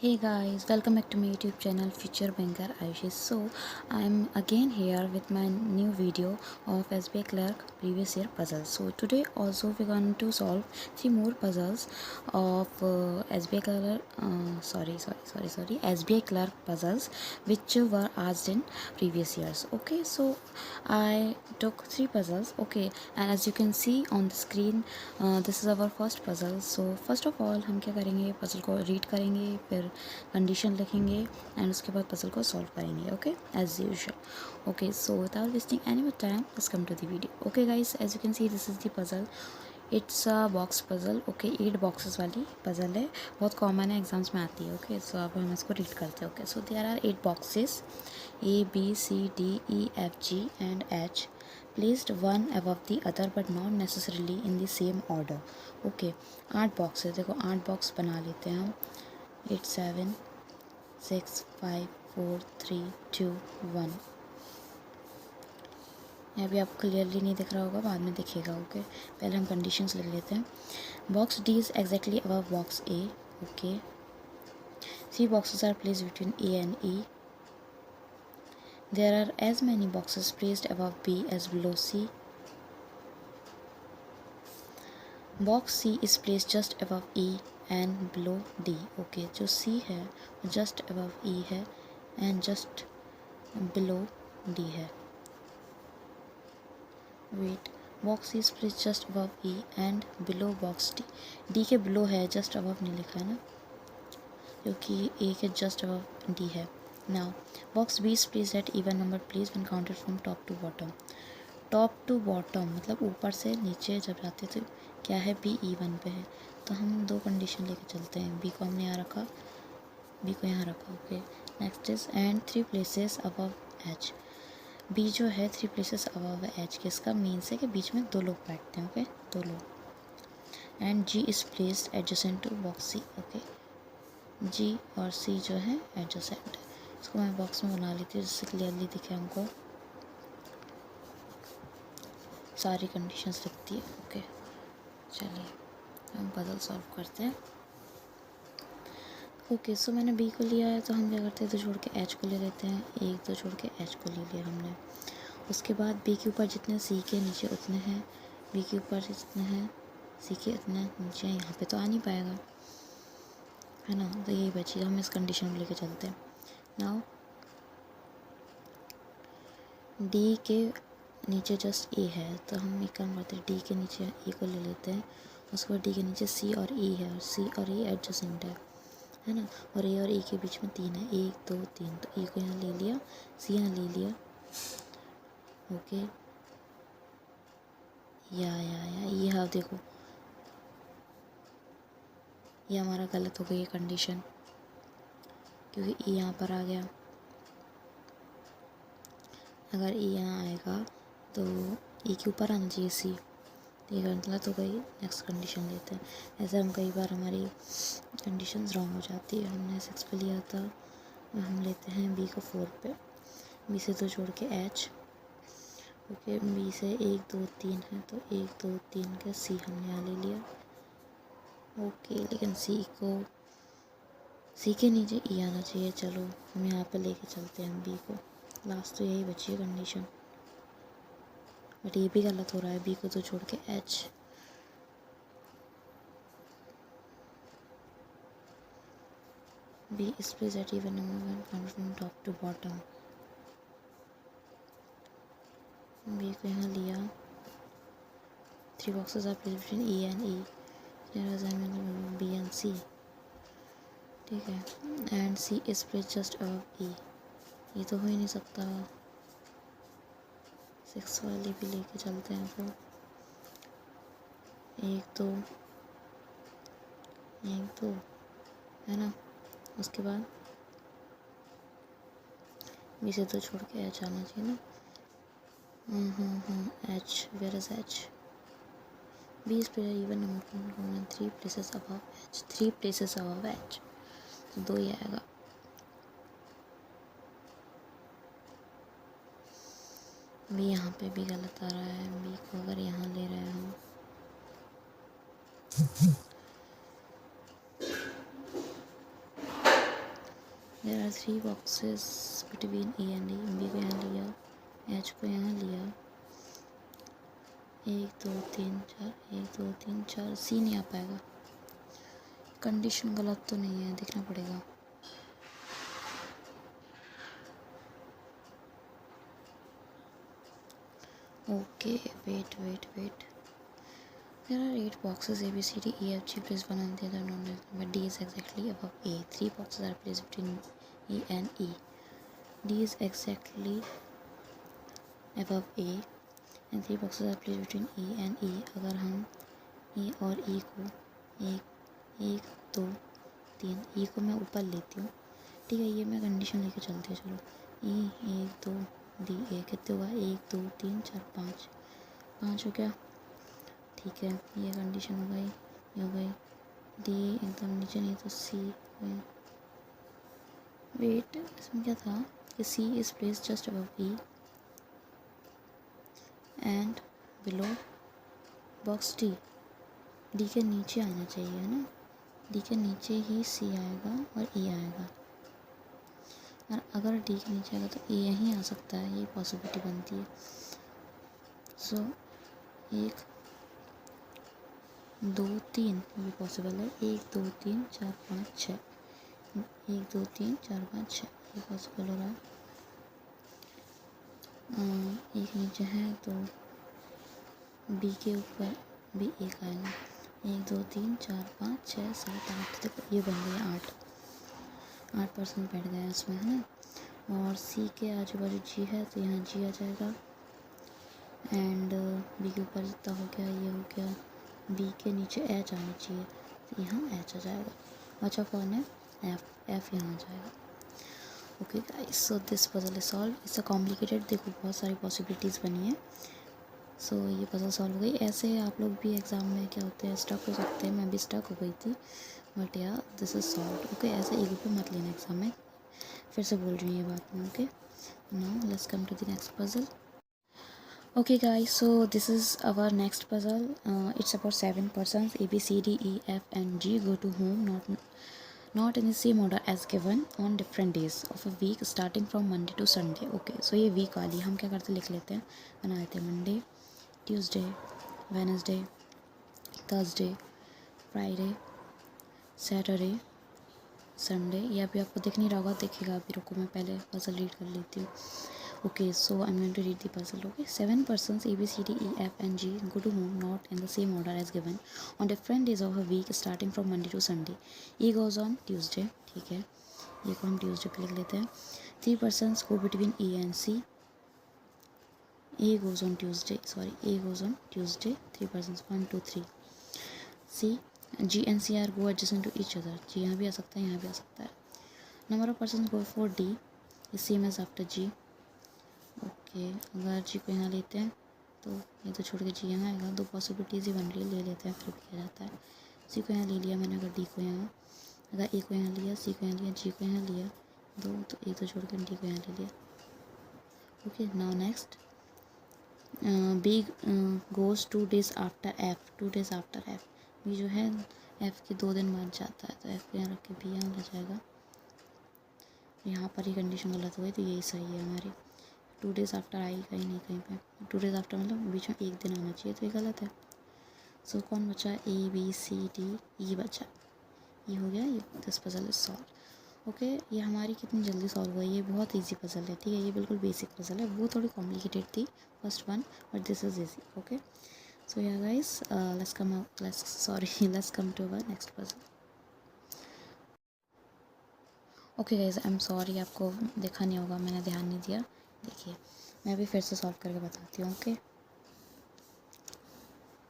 Hey guys, welcome back to my YouTube channel Future Banker Ayushi. So I'm again here with my new video of SBI Clerk previous year puzzles. So today also we're going to solve three more puzzles of SBI Clerk. SBI Clerk puzzles which were asked in previous years. Okay, so I took three puzzles. Okay, and as you can see on the screen, this is our first puzzle. So first of all हम क्या करेंगे, puzzle को read करेंगे, फिर condition लिखेंगे and उसके बाद puzzle को सॉल्व करेंगे. Okay, as usual. Okay, so without wasting any more time let's come to the video. Okay guys, as you can see this is the puzzle. It's a box puzzle. Okay, 8 boxes वाली puzzle है, बहुत common है, exams में आती है. Okay, सो अब हम इसको रीड करते हैं. Okay, so there are 8 boxes A, B, C, D, E, F, G and H placed one above the other but not necessarily in the same order. Okay, 8 box है. देखो 8 बॉक्स बना लेते हैं हम. 8 7 6 5 4 3 2 1. अभी आपको क्लियरली नहीं दिख रहा होगा, बाद में दिखेगा. ओके, पहले हम कंडीशंस लिख लेते हैं. Box D is exactly above box A. Okay, 3 boxes are placed between A and E. There are as many boxes placed above B as below C. Box C is placed just above E and below D. Okay, जो C है वो just above E है and just below D है. Wait, box is place just above E and below box D. D के below है, just above नहीं लिखा है ना, क्योंकि ए के जस्ट अबव डी है. Now box B is place at even number place when counted from top to bottom. Top to bottom मतलब ऊपर से नीचे जब जाते तो क्या है, बी E1 पे है. तो हम दो कंडीशन लेके चलते हैं. बी को हमने यहाँ रखा, बी को यहाँ रखा. Okay, next is and 3 places above H. B जो है 3 प्लेसेस अबव एच के, इसका मीन्स है कि बीच में दो लोग बैठते हैं. ओके, दो लोग. And G is placed adjacent to box C. Okay, G और सी जो है एडजेसेंट है. इसको मैं बॉक्स में बना लेती हूँ जिससे क्लियरली दिखे हमको. सारी कंडीशंस लिखती है. ओके, चलिए हम पजल सॉल्व करते हैं. ओके, सो मैंने बी को लिया है, तो हम क्या करते हैं, 2 छोड़ के एच को ले लेते हैं. 1 2 छोड़ के एच को ले लिया हमने. उसके बाद बी के ऊपर जितने सी के नीचे उतने हैं, बी के ऊपर जितने हैं सी के उतने नीचे हैं. यहाँ पे तो आ नहीं पाएगा, है ना, तो यही बची. हम इस कंडीशन में लेके चलते हैं. नाउ डी के नीचे जस्ट ए है, तो हम एक काम करते हैं, डी के नीचे ए को ले लेते हैं. उसके बाद डी के नीचे सी और ई है, और सी और ई एडजेसेंट है ना, और ए और ई के बीच में 3 है, 1 2 3. तो ए को यहाँ ले लिया, सी यहाँ ले लिया. ओके, या ये हाँ देखो, ये हमारा गलत हो गई है कंडीशन, क्योंकि ई यहाँ पर आ गया. अगर ई यहाँ आएगा तो ई के ऊपर आना चाहिए सी, तो ये गलत हो गई. नेक्स्ट कंडीशन लेते हैं. ऐसे हम कई बार हमारी कंडीशंस रॉन्ग हो जाती है. हमने 6 पे लिया था, हम लेते हैं बी को 4 पे. बी से 2 जोड़ के एच. ओके, बी से 1 2 3 है, तो 1 2 3 का सी हमने यहाँ ले लिया. ओके, लेकिन सी के नीचे ई आना चाहिए. चलो हम यहाँ पे लेके चलते हैं बी को. लास्ट तो यही बची है कंडीशन, बट ये भी गलत हो रहा है. बी को तो छोड़ के H. B is place at even number from top to bottom. B को यहाँ लिया. 3 boxes are place between E and E. B and C, ठीक है. And C is place just above E. ये तो हो ही नहीं सकता. 6 वाली भी लेके चलते हैं. फिर 1 2 1 2 है ना. उसके बाद बी से 2 छोड़ के एच आना चाहिए ना. H, where is H. B is place even number 3 places above H. 3 places above H, तो 2 ही आएगा. बी यहाँ पे भी गलत आ रहा है. बी को अगर यहाँ ले रहे हैं हम, there are 3 boxes between A and D. B को यहाँ लिया, एच को यहाँ लिया, 1 2 3 4, 1 2 3 4, सी नहीं आ पाएगा। कंडीशन गलत तो नहीं है, देखना पड़ेगा। Okay wait wait wait, there are 8 boxes A B C D E F G, please one and the other non but D is exactly above A. 3 boxes are placed between E and E. D is exactly above A and 3 boxes are placed between E and E. अगर हम E और E को एक 2 3, E को मैं ऊपर लेती हूँ, ठीक है, ये मैं कंडीशन लेके चलती हूँ। चलो E 1 2 D A कितने हुआ, 1 2 3 4 5 हो गया, ठीक है। ये कंडीशन हो गई, ये हो गई। डी एकदम नीचे नहीं तो सी, वेट इसमें क्या था कि C is place just above E and below box D. D के नीचे आना चाहिए, है ना, डी के नीचे ही सी आएगा और ई आएगा, और अगर डी के नीचे आएगा तो ए यहीं आ सकता है, ये पॉसिबिलिटी बनती है। सो 1 2 3 ये पॉसिबल है, 1 2 3 4 5 6, 1 2 3 4 5 6 ये पॉसिबल हो रहा है। एक नीचे है तो बी के ऊपर भी एक आएगा, 1 2 3 4 5 6 7 8, देखो ये बन गया 8% बैठ गया इसमें, है ना। और सी के आजू बाजू जी है तो यहाँ जी आ जाएगा, एंड बी के ऊपर जितना हो गया ये हो गया, बी के नीचे एच आना चाहिए तो यहाँ एच आ जाएगा, बचा कौन है, एफ, एफ यहाँ आ जाएगा। Okay guys, so this puzzle is solve. It's a complicated, देखो बहुत सारी पॉसिबिलिटीज़ बनी है। सो ये पजल सॉल्व हो गई। ऐसे आप लोग भी एग्ज़ाम में क्या होते हैं, स्टक हो सकते हैं, मैं भी स्टक हो गई थी, बट यार दिस इज़ सॉल्व। ओके, ऐसे ईगो पे मत लेना एग्ज़ाम में, फिर से बोल रही हूँ ये बात में। Okay, now let's come to the next puzzle. Okay guys, so this is our next puzzle. It's about 7 persons, A B C D E F and G go to home not in the same order as given on different days of a week starting from Monday to Sunday. Okay, so ये week वाली हम क्या करते लिख लेते हैं, बना लेते हैं Monday, Tuesday, Wednesday, Thursday, Friday, Saturday, Sunday। ये अभी आपको दिख नहीं रहा होगा, दिखेगा अभी, रुको मैं पहले पजल रीड कर लेती हूँ। Okay, so I'm going to read the puzzle. Okay, 7 persons A B C D E F and G go to home not in the same order as given on different days of a week starting from Monday to Sunday. E goes on Tuesday, ठीक है, ये को हम Tuesday पे लिख लेते हैं। 3 persons go between E and C. A goes on Tuesday, sorry, A goes on Tuesday. 3 persons 1 2 3. C, G and C are go adjacent to each other. G यहाँ भी आ सकता है, यहाँ भी आ सकता है। Number of persons go before D is same as after G. Okay, अगर जी को यहाँ लेते हैं तो ये तो छोड़ के जी यहाँ आएगा, 2 पॉसिबिलिटीज़ ही बन रही है, ले लेते हैं फिर भी किया जाता है। सी को यहाँ ले लिया मैंने, अगर डी को यहाँ, अगर ए को यहाँ लिया, सी को यहाँ लिया, जी को यहाँ लिया, 2 तो ए तो छोड़ के डी को यहाँ ले लिया। Okay, now next, B goes 2 days after F, 2 days after F. B जो है एफ के 2 दिन बाद जाता है, तो एफ को यहाँ रख के बी यहाँ ले जाएगा। यहाँ पर ही कंडीशन गलत हुई तो यही सही है हमारी। 2 days आफ्टर आई कहीं नहीं, कहीं पे 2 days आफ्टर मतलब बीच में एक दिन आना चाहिए, तो ये गलत है। सो कौन बचा, A B C D E बचा, ये हो गया, ये this puzzle is solve. Okay, ये हमारी कितनी जल्दी सॉल्व हुआ, ये बहुत इजी पजल है, ठीक है, ये बिल्कुल बेसिक पजल है, वो थोड़ी कॉम्प्लिकेटेड थी first one, but this is easy. Okay, so yeah guys, let's come to our next puzzle. Okay guys, I am sorry, आपको देखा नहीं होगा, मैंने ध्यान नहीं दिया। देखिए, मैं भी फिर से सॉल्व करके बताती हूँ। ओके,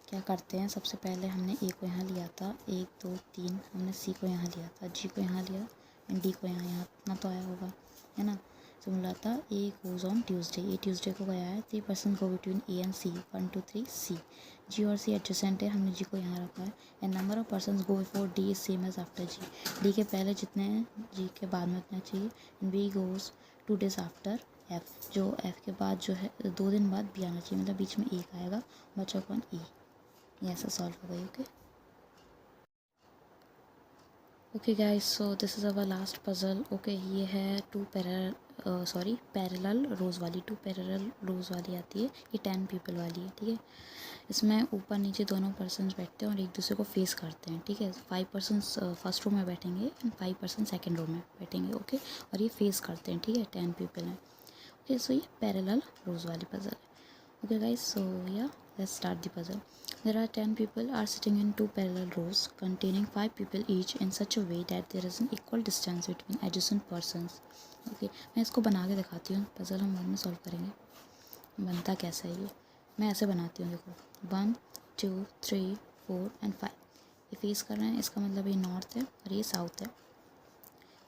क्या करते हैं, सबसे पहले हमने ए को यहाँ लिया था, 1 2 3, हमने सी को यहाँ लिया था, जी को यहाँ लिया, एंड डी को यहाँ इतना तो आया होगा, है ना। तो मिला था A goes on Tuesday, A Tuesday को गया है। 3 person go between A and C, 1 2 3 C. G और सी एडजेसेंट है, हमने जी को यहाँ रखा है। And number of person go before D is same as after G, D के पहले जितने हैं जी के बाद में उतना चाहिए। And B goes 2 days after F, जो एफ के बाद जो है 2 दिन बाद बी आना चाहिए, मतलब बीच में एक आएगा, बचा कौन, ई। ये ऐसा सॉल्व हो गई। Okay, okay guys, so this is our last puzzle. Okay, ये है पैरेलल रोज़ वाली, 2 पैरेलल रोज़ वाली आती है। ये 10 पीपल वाली है, ठीक है। इसमें ऊपर नीचे दोनों पर्सन्स बैठते हैं और एक दूसरे को फेस करते हैं, ठीक है। 5 पर्सन्स फर्स्ट रो में बैठेंगे एंड 5 पर्सन सेकेंड रो में बैठेंगे, ओके। और ये फेस करते हैं, ठीक है। 10 पीपल हैं, ओके। सो ये पैरेलल रोज़ वाली पज़ल है। Okay guys, so yeah, let's start the puzzle. There are 10 people are sitting in 2 parallel rows containing 5 people each in such a way that there is an equal distance between adjacent persons. Okay, मैं इसको बना के दिखाती हूँ। Puzzle हम बाद में solve करेंगे। बनता कैसा है ये, मैं ऐसे बनाती हूँ, देखो 1 2 3 4 एंड 5। ये फेस कर रहे हैं, इसका मतलब ये नॉर्थ है और ये साउथ है।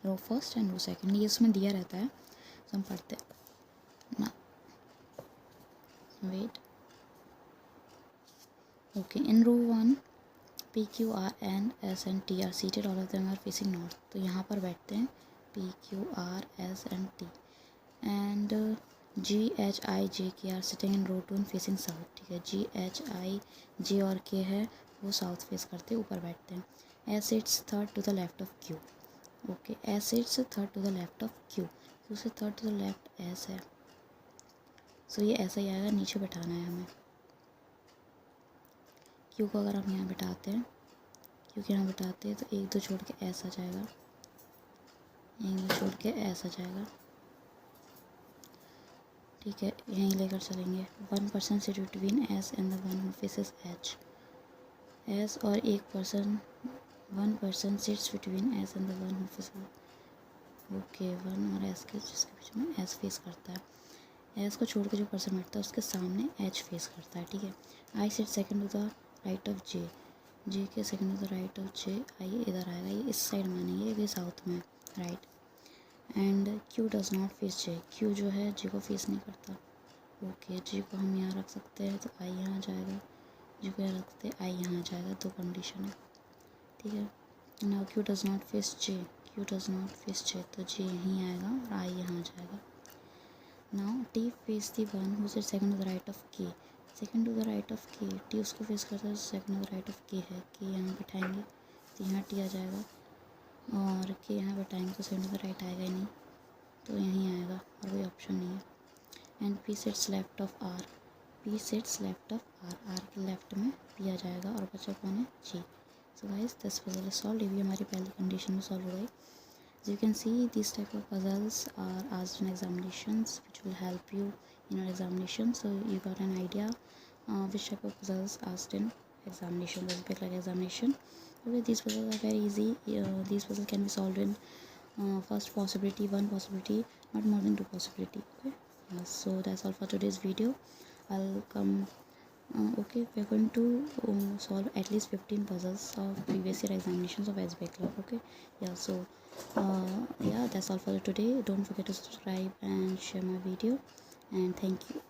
Row first and row second, ये इसमें दिया रहता है, तो हम पढ़ते हैं ना। Wait, okay. In row 1 P Q R and S and T are seated, all of them are facing north। तो यहाँ पर बैठते हैं P Q R S and T and G H I J K are sitting in row 2 and facing south, ठीक है। G H I J और K है वो साउथ फेस करते ऊपर बैठते हैं। S sits third to the left of Q, okay. S sits third to the left of Q, Q से third to the left S है, सो ये ऐसा ही आएगा, नीचे बैठाना है हमें। Q को अगर हम यहाँ बैठाते हैं, क्योंकि यहाँ बैठाते हैं तो एक दो छोड़ के ऐसा जाएगा, एक दो छोड़ के ऐसा जाएगा, ठीक है। यहीं लेकर चलेंगे। 1 person sit between S and the one who faces H. S और एक person, 1 person sits between S and the one who faces, okay. 1 और एस के जिसके बीच में एस फेस करता है। एस को छोड़ के जो पर्सन बैठता है उसके सामने एच फेस करता है, ठीक है। I sit second to the right of J, J के second to the right of J. I इधर आएगा, ये इस साइड मानेंगे, ये साउथ में, right. And Q does not face J, Q जो है जे को फेस नहीं करता, ओके। जे को हम यहाँ रख सकते हैं तो आई यहाँ जाएगा, जे को यहाँ रखते हैं आई यहाँ जाएगा, दो कंडीशन है, ठीक है। Now Q does not face J, Q does not face J, तो जे यहीं आएगा और आई यहाँ जाएगा। Now T face the one who sit second to the right of K, second to the right of K, T उसको face करता है, second to the right of K है, के यहाँ बिठाएंगे तो यहाँ टी आ जाएगा, और के यहाँ बैठाएंगे तो सेकंड टू द राइट आएगा ही नहीं, तो यहीं आएगा और कोई ऑप्शन नहीं है। And P sits left of R, P sits left of R, R के लेफ्ट में पी आ जाएगा और बचा कौन है, G. So guys this puzzle is solve. ये भी हमारी पहली कंडीशन में सॉल्व हो गई। So you can see these type of puzzles are asked in examinations which will help you in your examination, so you got an idea which type of puzzles asked in examination, this big like examination. Okay, these puzzles are very easy. These puzzles can be solved in first possibility, one possibility, not more than two possibility, okay. Yeah, so that's all for today's video. I'll come okay, we're going to solve at least 15 puzzles of previous year examinations of SBI Club, okay. Yeah, so yeah, that's all for today. Don't forget to subscribe and share my video, and thank you.